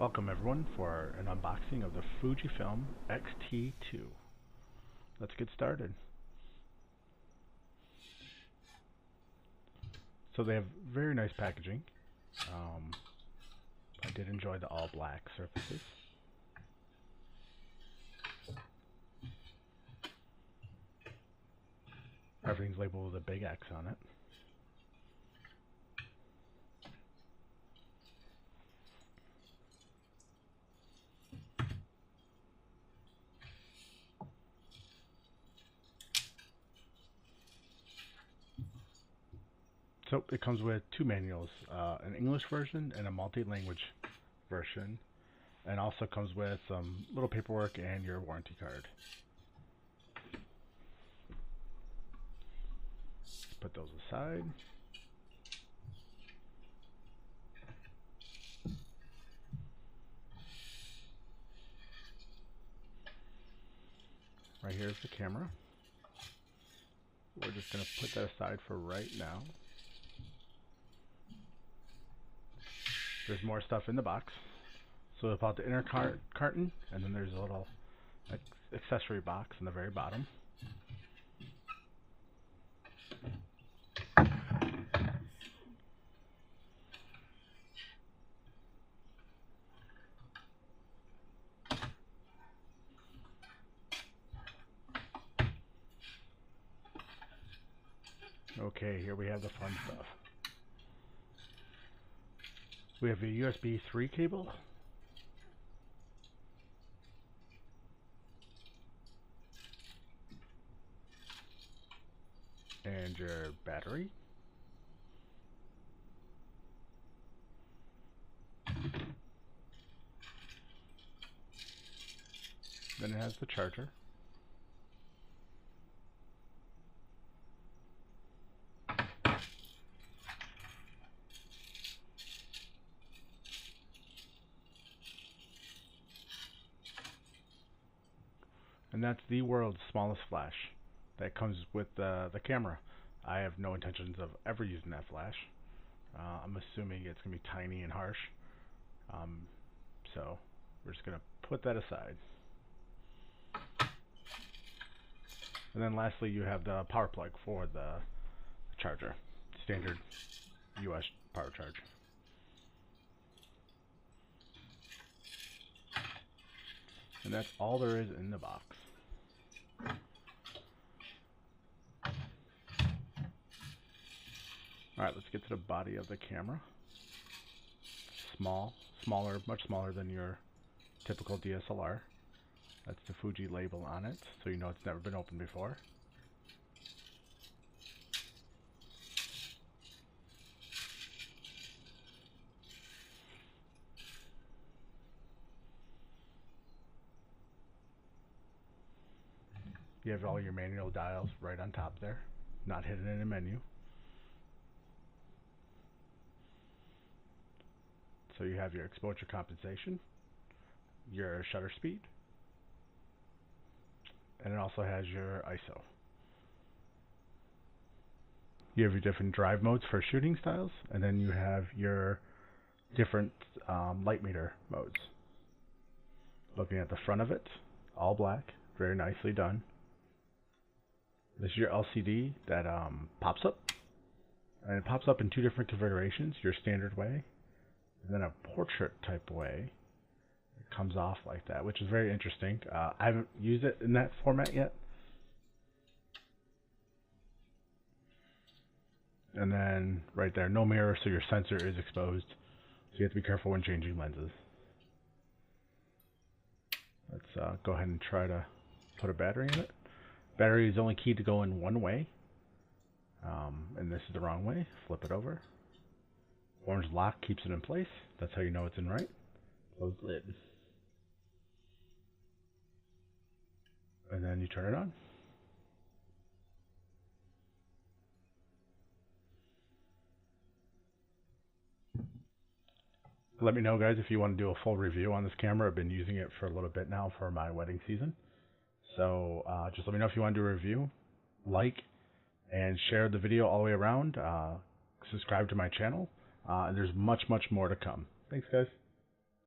Welcome everyone for an unboxing of the Fujifilm XT-2. Let's get started. So they have very nice packaging. I did enjoy the all black surfaces. Everything's labeled with a big X on it. So it comes with two manuals, an English version and a multi-language version, and also comes with some little paperwork and your warranty card. Let's put those aside. Right here is the camera. We're just going to put that aside for right now. There's more stuff in the box. So about the inner carton, and then there's a little accessory box in the very bottom. Okay, here we have the fun stuff. We have a USB 3 cable, and your battery, then it has the charger, and that's the world's smallest flash that comes with the camera. I have no intentions of ever using that flash. I'm assuming it's going to be tiny and harsh. So we're just going to put that aside. And then lastly, you have the power plug for the charger. Standard US power charge. And that's all there is in the box. Alright, let's get to the body of the camera. Much smaller than your typical DSLR. That's the Fuji label on it, so you know it's never been opened before. You have all your manual dials right on top there, not hidden in a menu. So you have your exposure compensation, your shutter speed, and it also has your ISO. You have your different drive modes for shooting styles, and then you have your different light meter modes. Looking at the front of it, all black, very nicely done. This is your LCD that pops up, and it pops up in two different configurations, your standard way, and then a portrait type way. It comes off like that, which is very interesting. I haven't used it in that format yet. And then right there, no mirror, so your sensor is exposed, so you have to be careful when changing lenses. Let's go ahead and try to put a battery in it. Battery is only keyed to go in one way, and this is the wrong way. Flip it over. Orange lock keeps it in place. That's how you know it's in right. Close lid. And then you turn it on. Let me know, guys, if you want to do a full review on this camera. I've been using it for a little bit now for my wedding season. So just let me know if you want to do a review. Like and share the video all the way around. Subscribe to my channel. And there's much more to come. Thanks, guys.